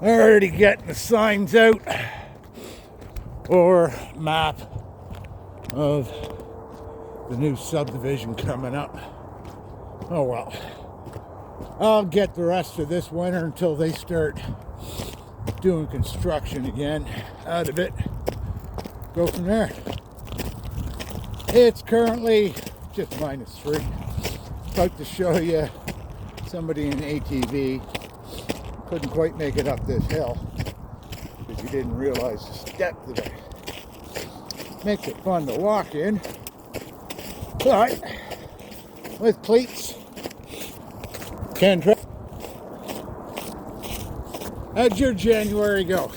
Already getting the signs out or map of the new subdivision coming up. Oh well, I'll get the rest of this winter until they start doing construction again out of it. Go from there. It's currently just -3. About to show you somebody in ATV couldn't quite make it up this hill because you didn't realize the step today. Makes it fun to walk in, but with cleats can try. How'd your January go?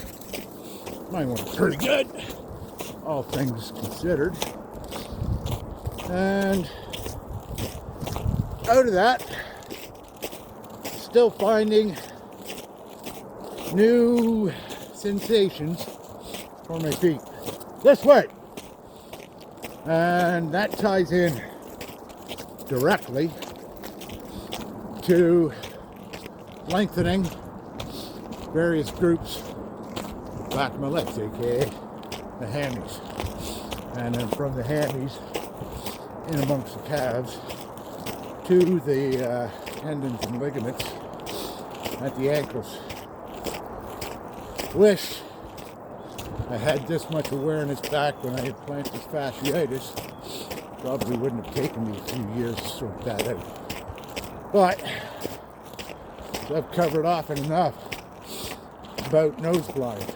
Mine went pretty good, all things considered. And out of that, still finding new sensations for my feet. This way! And that ties in directly to lengthening various groups back of my legs, aka the hammies. And then from the hammies in amongst the calves to the tendons and ligaments at the ankles. Wish I had this much awareness back when I had plantar fasciitis. Probably wouldn't have taken me a few years to sort that out. But I've covered off enough about nose blind.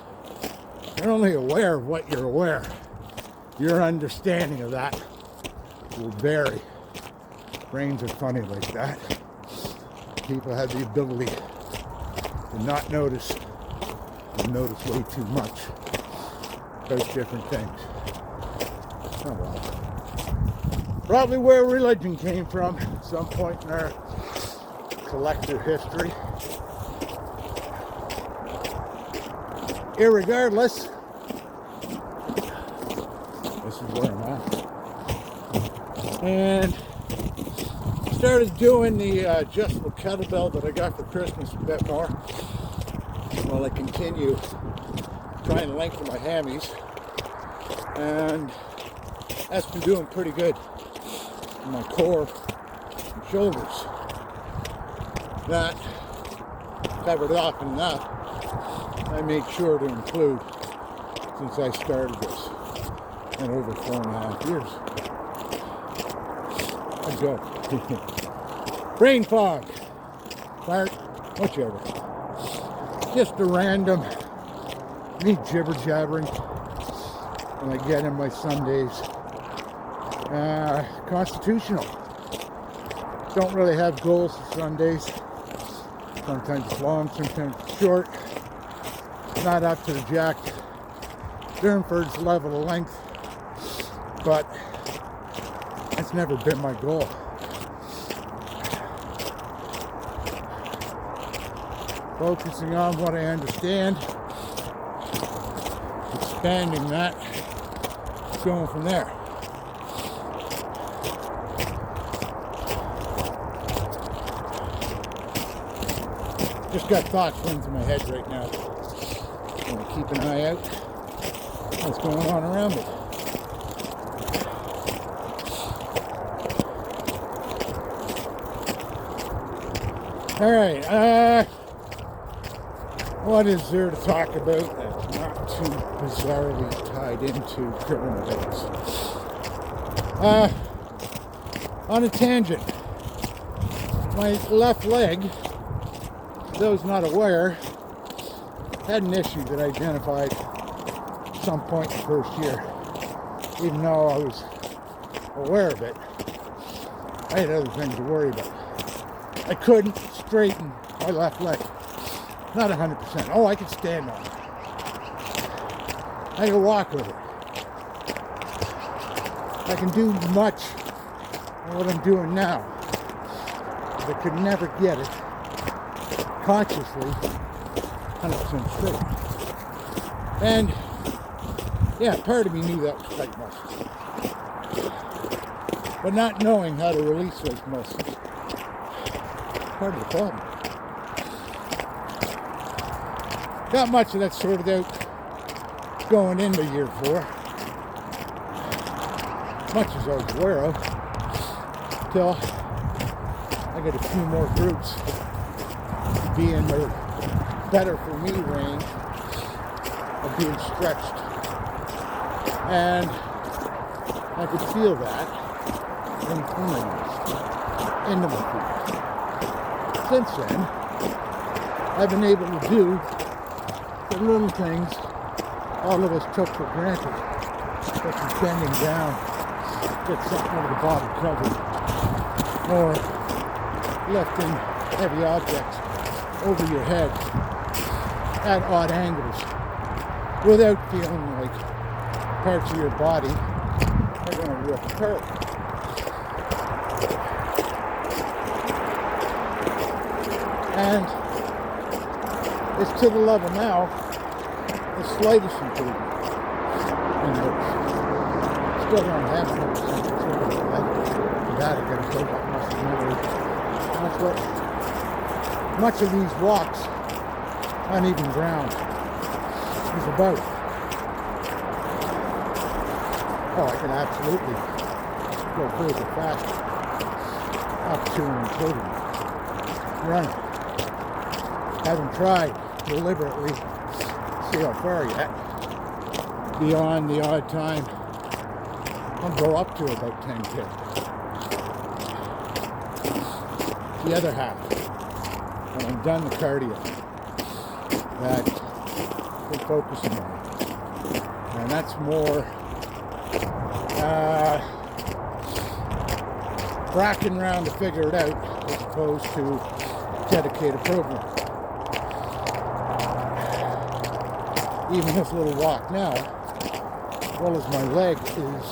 You're only aware of what you're aware. Your understanding of that will vary. Brains are funny like that. People have the ability to not notice and notice way too much about different things. Oh well. Probably where religion came from at some point in our collective history. Irregardless, this is where I'm at. And started doing the adjustable kettlebell that I got for Christmas a bit more while I continue trying to lengthen my hammies, and that's been doing pretty good in my core and shoulders. That covered off enough I made sure to include since I started this in over 4.5 years. Let's go. Brain fog, fart, whichever. Just a random, me jibber jabbering when I get in my Sundays. Constitutional. Don't really have goals for Sundays. Sometimes it's long, sometimes it's short. Not up to the Jack Durnford's level of length, but that's never been my goal. Focusing on what I understand, expanding that, going from there. Just got thoughts running through my head right now. I'm gonna keep an eye out what's going on around me. All right, what is there to talk about that's not too bizarrely tied into current events? On a tangent, my left leg, those not aware, had an issue that I identified at some point in the first year. Even though I was aware of it, I had other things to worry about. I couldn't straighten my left leg. Not 100%. Oh, I could stand on it. I can walk with it. I can do much of what I'm doing now. But I could never get it consciously 100% straight. And yeah, part of me knew that was tight muscles. But not knowing how to release those muscles, part of the problem. got much of that sorted out going into year 4. Much as I was aware of, till I get a few more groups to be in the better for me range of being stretched. And I could feel that into my feet. Since then, I've been able to do the little things all of us took for granted, such as bending down, get something over the bottom cover, or lifting heavy objects over your head at odd angles without feeling like parts of your body are going to rip apart. And it's to the level now, the slightest improvement in those. Still don't have 100% control of that. That I gotta build up muscle memory. That's what much of these walks on even ground is about. Oh, I can absolutely go further faster up to and including running. Haven't tried deliberately see how far yet. Beyond the odd time, I'll go up to about 10K. The other half, when I'm done the cardio, that I'm focusing on. And that's more bracking around to figure it out as opposed to dedicated program. Even this little walk now, as well as my leg is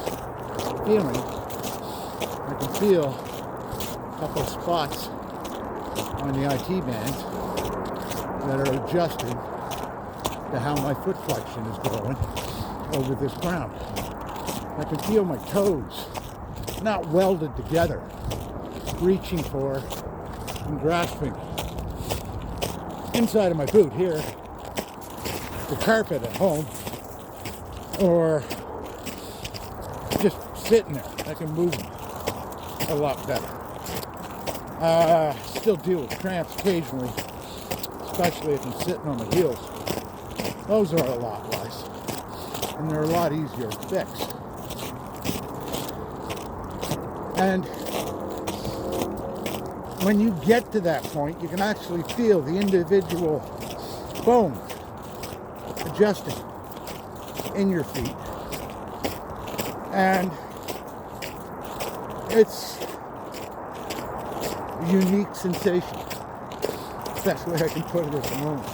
feeling, I can feel a couple of spots on the IT bands that are adjusted to how my foot flexion is going over this ground. I can feel my toes not welded together, reaching for and grasping inside of my boot here, the carpet at home, or just sitting there. I can move them a lot better. Still deal with cramps occasionally, especially if I'm sitting on my heels. Those are a lot less, and they're a lot easier to fix. And when you get to that point, you can actually feel the individual bones adjusting in your feet, and it's a unique sensation. It's the best way I can put it at the moment,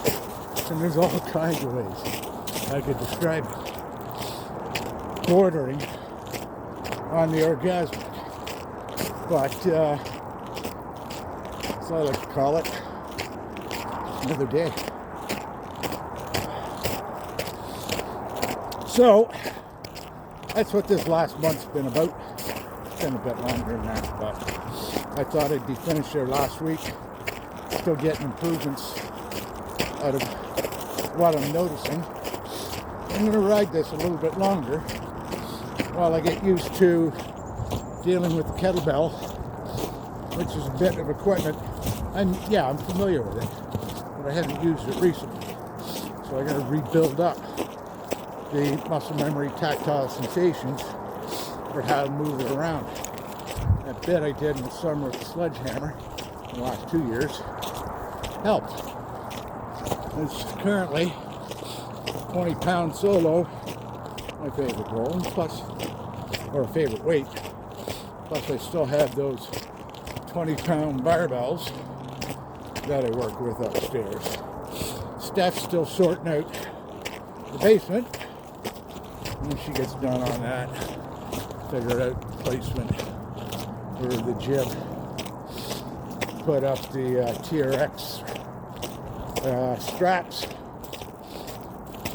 and there's all kinds of ways I could describe it, bordering on the orgasmic, but as I like to call it, another day. So, that's what this last month's been about. It's been a bit longer than that, but I thought I'd be finished there last week. Still getting improvements out of what I'm noticing. I'm going to ride this a little bit longer while I get used to dealing with the kettlebell, which is a bit of equipment. And yeah, I'm familiar with it, but I haven't used it recently. So I got to rebuild up the muscle memory, tactile sensations for how to move it around. That bit I did in the summer with the sledgehammer in the last 2 years helped. It's currently 20-pound solo, my favorite goal, and plus, or a favorite weight. Plus I still have those 20-pound barbells that I work with upstairs. Steph's still sorting out the basement. When she gets done on that, figure out the placement for the jib. Put up the TRX straps.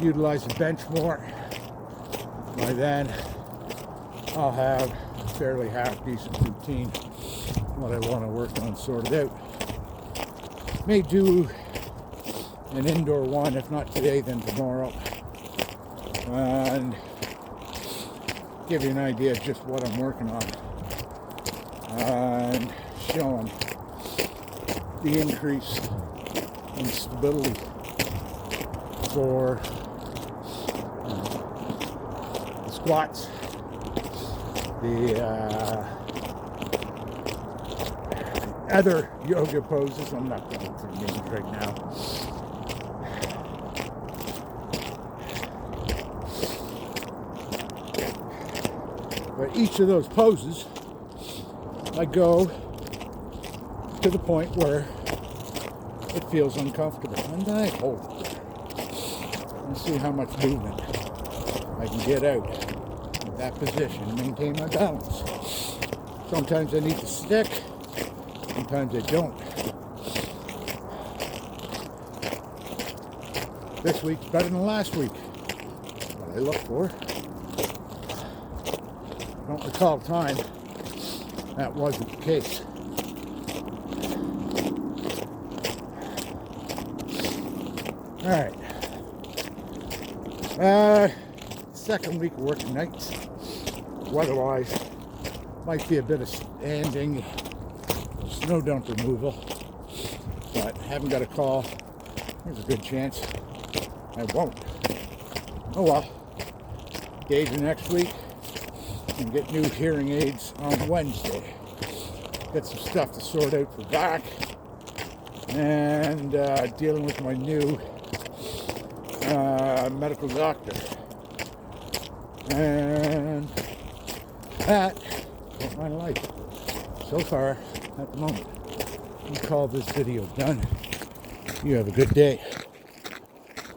Utilize the bench more. By then, I'll have a fairly half-decent routine. What I want to work on sorted out. May do an indoor one. If not today, then tomorrow. And give you an idea of just what I'm working on. And showing the increase in stability for the squats, the other yoga poses. I'm not going through names right now. But each of those poses, I go to the point where it feels uncomfortable, and then I hold it there and see how much movement I can get out of that position and maintain my balance. Sometimes I need to stick, sometimes I don't. This week's better than last week. What I look for. I don't recall a time that wasn't the case. Alright. Second week of working nights. Weather-wise, might be a bit of standing, snow dump removal, but haven't got a call. There's a good chance I won't. Oh well. Gauge next week and get new hearing aids on Wednesday. Get some stuff to sort out for back, and dealing with my new medical doctor. And that is my life so far at the moment. We call this video done. You have a good day.